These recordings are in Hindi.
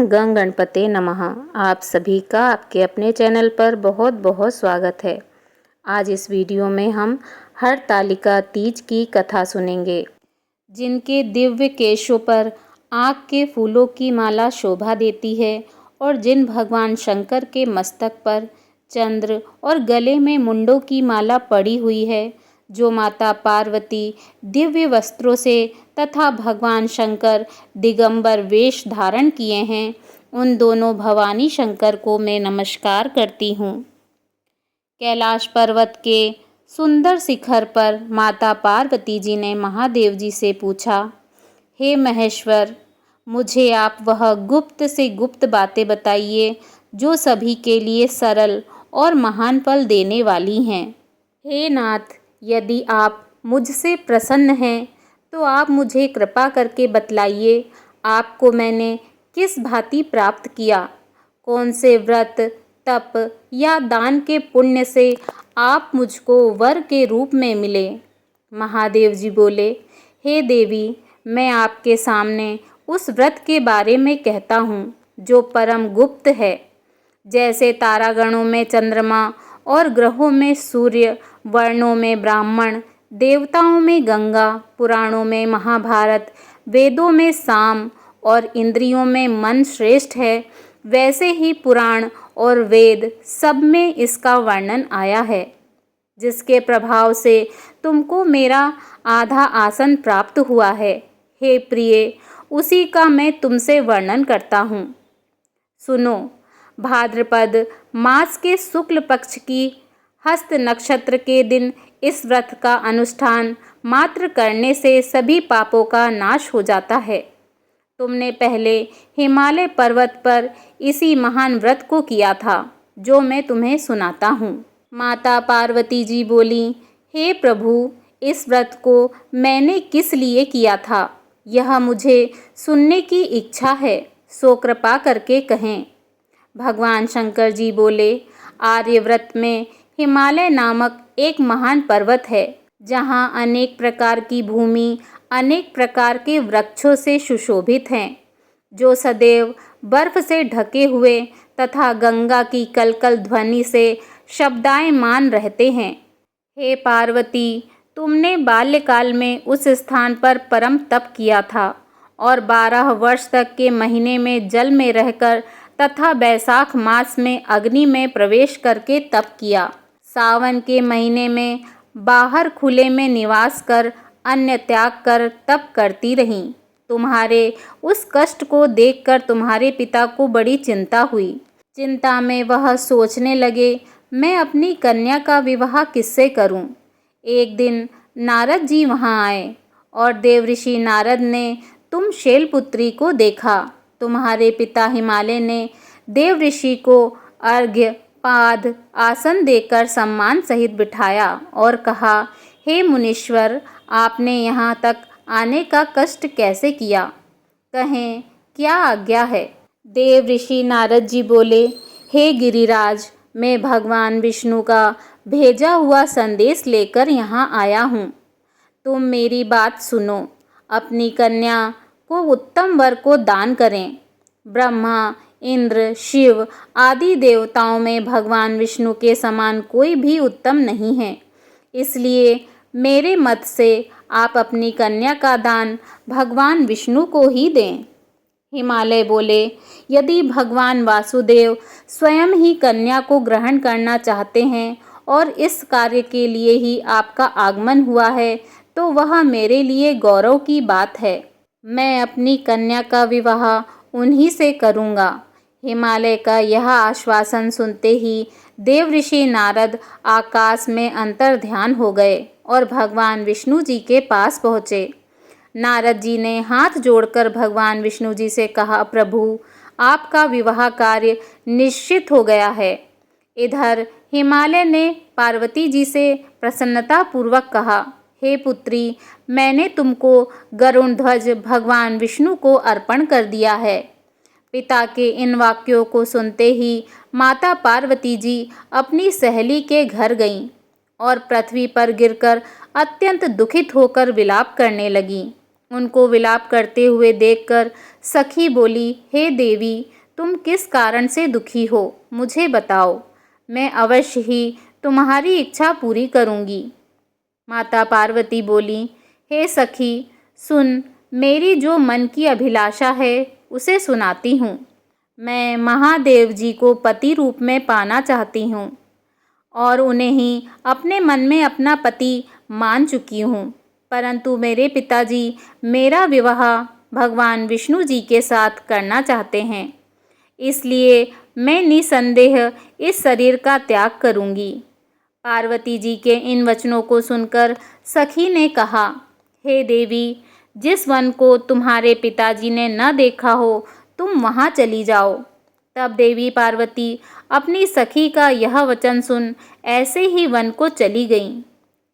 गंग गणपते नमः। आप सभी का आपके अपने चैनल पर बहुत बहुत स्वागत है। आज इस वीडियो में हम हरतालिका तीज की कथा सुनेंगे। जिनके दिव्य केशों पर आँख के फूलों की माला शोभा देती है और जिन भगवान शंकर के मस्तक पर चंद्र और गले में मुंडों की माला पड़ी हुई है, जो माता पार्वती दिव्य वस्त्रों से तथा भगवान शंकर दिगंबर वेश धारण किए हैं, उन दोनों भवानी शंकर को मैं नमस्कार करती हूँ। कैलाश पर्वत के सुंदर शिखर पर माता पार्वती जी ने महादेव जी से पूछा, हे महेश्वर, मुझे आप वह गुप्त से गुप्त बातें बताइए जो सभी के लिए सरल और महान फल देने वाली हैं। हे नाथ, यदि आप मुझसे प्रसन्न हैं तो आप मुझे कृपा करके बतलाइए, आपको मैंने किस भांति प्राप्त किया, कौन से व्रत, तप या दान के पुण्य से आप मुझको वर के रूप में मिले। महादेव जी बोले, हे देवी, मैं आपके सामने उस व्रत के बारे में कहता हूँ जो परम गुप्त है। जैसे तारागणों में चंद्रमा और ग्रहों में सूर्य, वर्णों में ब्राह्मण, देवताओं में गंगा, पुराणों में महाभारत, वेदों में साम और इंद्रियों में मन श्रेष्ठ है, वैसे ही पुराण और वेद सब में इसका वर्णन आया है। जिसके प्रभाव से तुमको मेरा आधा आसन प्राप्त हुआ है, हे प्रिय, उसी का मैं तुमसे वर्णन करता हूँ। सुनो, भाद्रपद मास के शुक्ल पक्ष की हस्त नक्षत्र के दिन इस व्रत का अनुष्ठान मात्र करने से सभी पापों का नाश हो जाता है। तुमने पहले हिमालय पर्वत पर इसी महान व्रत को किया था, जो मैं तुम्हें सुनाता हूँ। माता पार्वती जी बोली, हे प्रभु, इस व्रत को मैंने किस लिए किया था, यह मुझे सुनने की इच्छा है, सो कृपा करके कहें। भगवान शंकर जी बोले, आर्यव्रत में हिमालय नामक एक महान पर्वत है, जहाँ अनेक प्रकार की भूमि अनेक प्रकार के वृक्षों से सुशोभित हैं, जो सदैव बर्फ से ढके हुए तथा गंगा की कलकल ध्वनि से शब्दायमान रहते हैं। हे पार्वती, तुमने बाल्यकाल में उस स्थान पर परम तप किया था और 12 वर्ष तक के महीने में जल में रहकर तथा बैसाख मास में अग्नि में प्रवेश करके तप किया। सावन के महीने में बाहर खुले में निवास कर अन्न त्याग कर तप करती रहीं। तुम्हारे उस कष्ट को देखकर तुम्हारे पिता को बड़ी चिंता हुई। चिंता में वह सोचने लगे, मैं अपनी कन्या का विवाह किससे करूं। एक दिन नारद जी वहां आए और देवऋषि नारद ने तुम शैलपुत्री को देखा। तुम्हारे पिता हिमालय ने देव ऋषि को अर्घ्य, पाद, आसन देकर सम्मान सहित बिठाया और कहा, हे मुनीश्वर, आपने यहाँ तक आने का कष्ट कैसे किया, कहें क्या आज्ञा है। देव ऋषि नारद जी बोले, हे गिरिराज, मैं भगवान विष्णु का भेजा हुआ संदेश लेकर यहाँ आया हूँ। तुम मेरी बात सुनो, अपनी कन्या को उत्तम वर को दान करें। ब्रह्मा, इंद्र, शिव आदि देवताओं में भगवान विष्णु के समान कोई भी उत्तम नहीं है, इसलिए मेरे मत से आप अपनी कन्या का दान भगवान विष्णु को ही दें। हिमालय बोले, यदि भगवान वासुदेव स्वयं ही कन्या को ग्रहण करना चाहते हैं और इस कार्य के लिए ही आपका आगमन हुआ है, तो वह मेरे लिए गौरव की बात है। मैं अपनी कन्या का विवाह उन्हीं से करूँगा। हिमालय का यह आश्वासन सुनते ही देवऋषि नारद आकाश में अंतर्ध्यान हो गए और भगवान विष्णु जी के पास पहुँचे। नारद जी ने हाथ जोड़कर भगवान विष्णु जी से कहा, प्रभु, आपका विवाह कार्य निश्चित हो गया है। इधर हिमालय ने पार्वती जी से प्रसन्नता पूर्वक कहा, हे पुत्री, मैंने तुमको गरुण ध्वज भगवान विष्णु को अर्पण कर दिया है। पिता के इन वाक्यों को सुनते ही माता पार्वती जी अपनी सहेली के घर गईं और पृथ्वी पर गिरकर अत्यंत दुखित होकर विलाप करने लगीं। उनको विलाप करते हुए देखकर सखी बोली, हे देवी, तुम किस कारण से दुखी हो, मुझे बताओ। मैं अवश्य ही तुम्हारी इच्छा पूरी करूँगी। माता पार्वती बोली, हे सखी, सुन, मेरी जो मन की अभिलाषा है उसे सुनाती हूँ। मैं महादेव जी को पति रूप में पाना चाहती हूँ और उन्हें ही अपने मन में अपना पति मान चुकी हूँ, परंतु मेरे पिताजी मेरा विवाह भगवान विष्णु जी के साथ करना चाहते हैं, इसलिए मैं निसंदेह इस शरीर का त्याग करूँगी। पार्वती जी के इन वचनों को सुनकर सखी ने कहा, हे देवी, जिस वन को तुम्हारे पिताजी ने न देखा हो तुम वहाँ चली जाओ। तब देवी पार्वती अपनी सखी का यह वचन सुन ऐसे ही वन को चली गईं।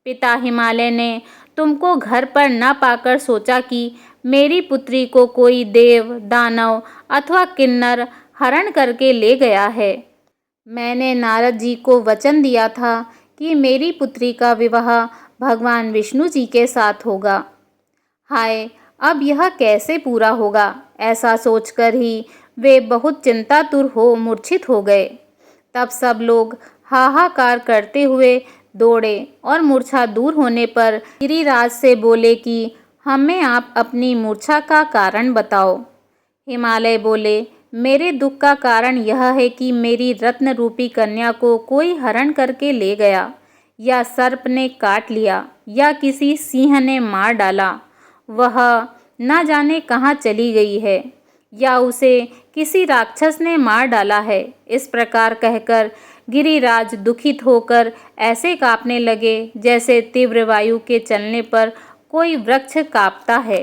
पिता हिमालय ने तुमको घर पर न पाकर सोचा कि मेरी पुत्री को कोई देव, दानव अथवा किन्नर हरण करके ले गया है। मैंने नारद जी को वचन दिया था कि मेरी पुत्री का विवाह भगवान विष्णु जी के साथ होगा। हाय, अब यह कैसे पूरा होगा, ऐसा सोचकर ही वे बहुत चिंतातुर हो मूर्छित हो गए। तब सब लोग हाहाकार करते हुए दौड़े और मूर्छा दूर होने पर गिरिराज से बोले कि हमें आप अपनी मूर्छा का कारण बताओ। हिमालय बोले, मेरे दुख का कारण यह है कि मेरी रत्न रूपी कन्या को कोई हरण करके ले गया, या सर्प ने काट लिया, या किसी सिंह ने मार डाला। वह न जाने कहाँ चली गई है, या उसे किसी राक्षस ने मार डाला है। इस प्रकार कहकर गिरिराज दुखित होकर ऐसे कांपने लगे जैसे तीव्र वायु के चलने पर कोई वृक्ष कांपता है।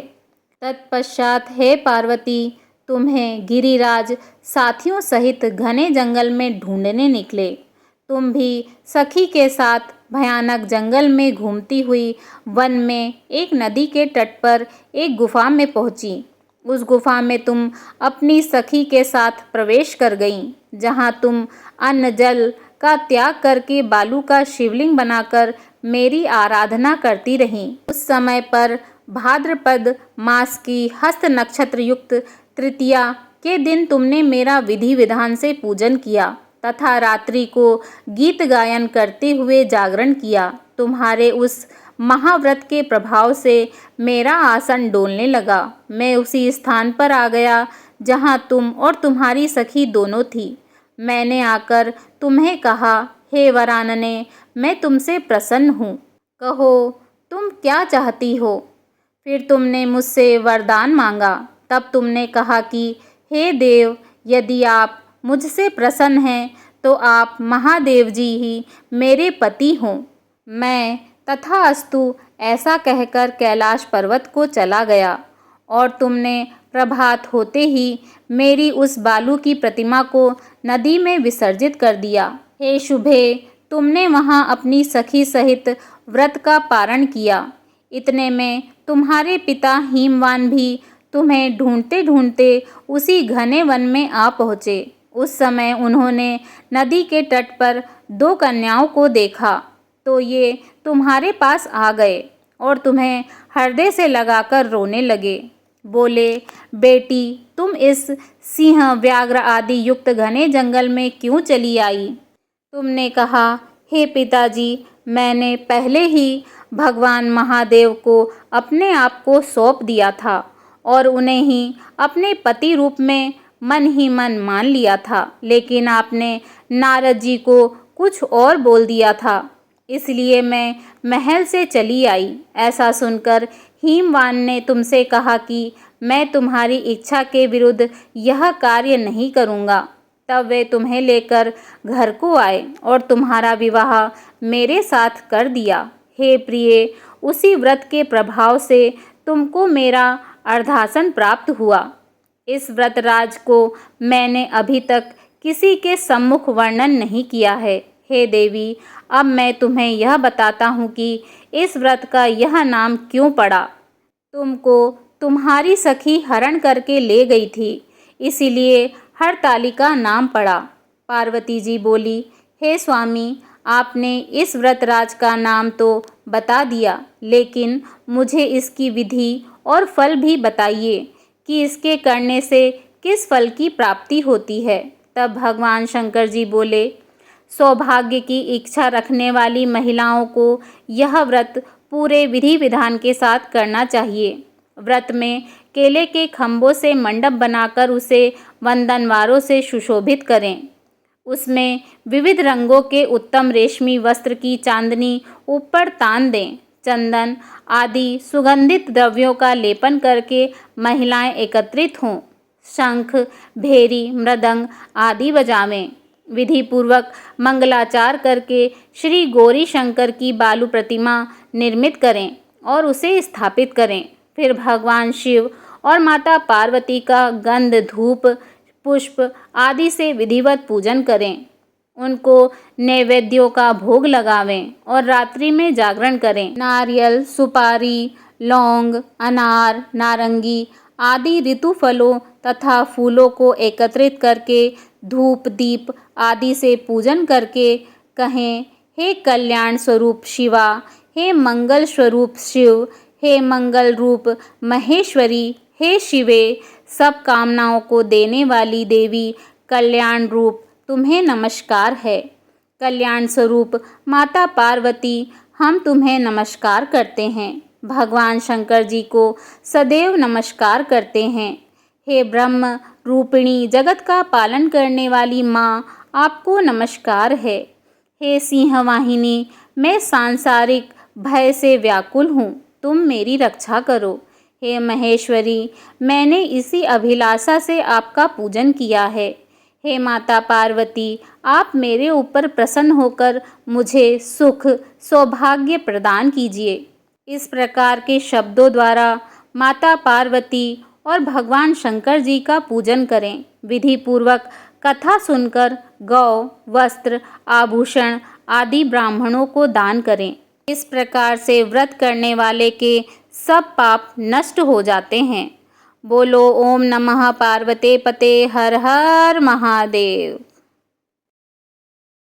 तत्पश्चात हे पार्वती, तुम्हें गिरिराज साथियों सहित घने जंगल में ढूंढने निकले। तुम भी सखी के साथ भयानक जंगल में घूमती हुई वन में एक नदी के तट पर एक गुफा में पहुंची। उस गुफा में तुम अपनी सखी के साथ प्रवेश कर गईं, जहां तुम अन्न जल का त्याग करके बालू का शिवलिंग बनाकर मेरी आराधना करती रहीं। उस समय पर भाद्रपद मास की हस्त नक्षत्र युक्त तृतीया के दिन तुमने मेरा विधि विधान से पूजन किया तथा रात्रि को गीत गायन करते हुए जागरण किया। तुम्हारे उस महाव्रत के प्रभाव से मेरा आसन डोलने लगा। मैं उसी स्थान पर आ गया जहाँ तुम और तुम्हारी सखी दोनों थी। मैंने आकर तुम्हें कहा, हे वरानने, मैं तुमसे प्रसन्न हूँ, कहो तुम क्या चाहती हो। फिर तुमने मुझसे वरदान मांगा। तब तुमने कहा कि हे देव, यदि आप मुझसे प्रसन्न हैं तो आप महादेव जी ही मेरे पति हों। मैं तथास्तु ऐसा कहकर कैलाश पर्वत को चला गया और तुमने प्रभात होते ही मेरी उस बालू की प्रतिमा को नदी में विसर्जित कर दिया। हे शुभे, तुमने वहाँ अपनी सखी सहित व्रत का पारण किया। इतने में तुम्हारे पिता हिमवान भी तुम्हें ढूंढते ढूंढते उसी घने वन में आ पहुँचे। उस समय उन्होंने नदी के तट पर 2 कन्याओं को देखा तो ये तुम्हारे पास आ गए और तुम्हें हृदय से लगाकर रोने लगे। बोले, बेटी, तुम इस सिंह, व्याघ्र आदि युक्त घने जंगल में क्यों चली आई। तुमने कहा, हे पिताजी, मैंने पहले ही भगवान महादेव को अपने आप को सौंप दिया था और उन्हें ही अपने पति रूप में मन ही मन मान लिया था, लेकिन आपने नारद जी को कुछ और बोल दिया था, इसलिए मैं महल से चली आई। ऐसा सुनकर हिमवान ने तुमसे कहा कि मैं तुम्हारी इच्छा के विरुद्ध यह कार्य नहीं करूँगा। तब वे तुम्हें लेकर घर को आए और तुम्हारा विवाह मेरे साथ कर दिया। हे प्रिय, उसी व्रत के प्रभाव से तुमको मेरा अर्धासन प्राप्त हुआ। इस व्रत राज को मैंने अभी तक किसी के सम्मुख वर्णन नहीं किया है। हे देवी, अब मैं तुम्हें यह बताता हूँ कि इस व्रत का यह नाम क्यों पड़ा। तुमको तुम्हारी सखी हरण करके ले गई थी, इसीलिए हरतालिका नाम पड़ा। पार्वती जी बोली, हे स्वामी, आपने इस व्रतराज का नाम तो बता दिया, लेकिन मुझे इसकी विधि और फल भी बताइए कि इसके करने से किस फल की प्राप्ति होती है। तब भगवान शंकर जी बोले, सौभाग्य की इच्छा रखने वाली महिलाओं को यह व्रत पूरे विधि विधान के साथ करना चाहिए। व्रत में केले के खंभों से मंडप बनाकर उसे वंदनवारों से सुशोभित करें। उसमें विविध रंगों के उत्तम रेशमी वस्त्र की चांदनी ऊपर तान दें। चंदन आदि सुगंधित द्रव्यों का लेपन करके महिलाएं एकत्रित हों। शंख, भेरी, मृदंग आदि बजावें। विधि पूर्वक मंगलाचार करके श्री गौरी शंकर की बालू प्रतिमा निर्मित करें और उसे स्थापित करें। फिर भगवान शिव और माता पार्वती का गंध, धूप, पुष्प आदि से विधिवत पूजन करें। उनको नैवेद्यों का भोग लगावें और रात्रि में जागरण करें। नारियल, सुपारी, लौंग, अनार, नारंगी आदि ऋतु फलों तथा फूलों को एकत्रित करके धूप, दीप आदि से पूजन करके कहें, हे कल्याण स्वरूप शिवा, हे मंगल स्वरूप शिव, हे मंगल रूप महेश्वरी, हे शिवे, सब कामनाओं को देने वाली देवी, कल्याण रूप तुम्हें नमस्कार है। कल्याण स्वरूप माता पार्वती, हम तुम्हें नमस्कार करते हैं। भगवान शंकर जी को सदैव नमस्कार करते हैं। हे ब्रह्म रूपिणी, जगत का पालन करने वाली माँ, आपको नमस्कार है। हे सिंहवाहिनी, मैं सांसारिक भय से व्याकुल हूँ, तुम मेरी रक्षा करो। हे महेश्वरी, मैंने इसी अभिलाषा से आपका पूजन किया है। हे माता पार्वती, आप मेरे ऊपर प्रसन्न होकर मुझे सुख, सौभाग्य प्रदान कीजिए। इस प्रकार के शब्दों द्वारा माता पार्वती और भगवान शंकर जी का पूजन करें। विधि पूर्वक कथा सुनकर गौ, वस्त्र, आभूषण आदि ब्राह्मणों को दान करें। इस प्रकार से व्रत करने वाले के सब पाप नष्ट हो जाते हैं। बोलो ओम नमः पार्वते पते, हर हर महादेव।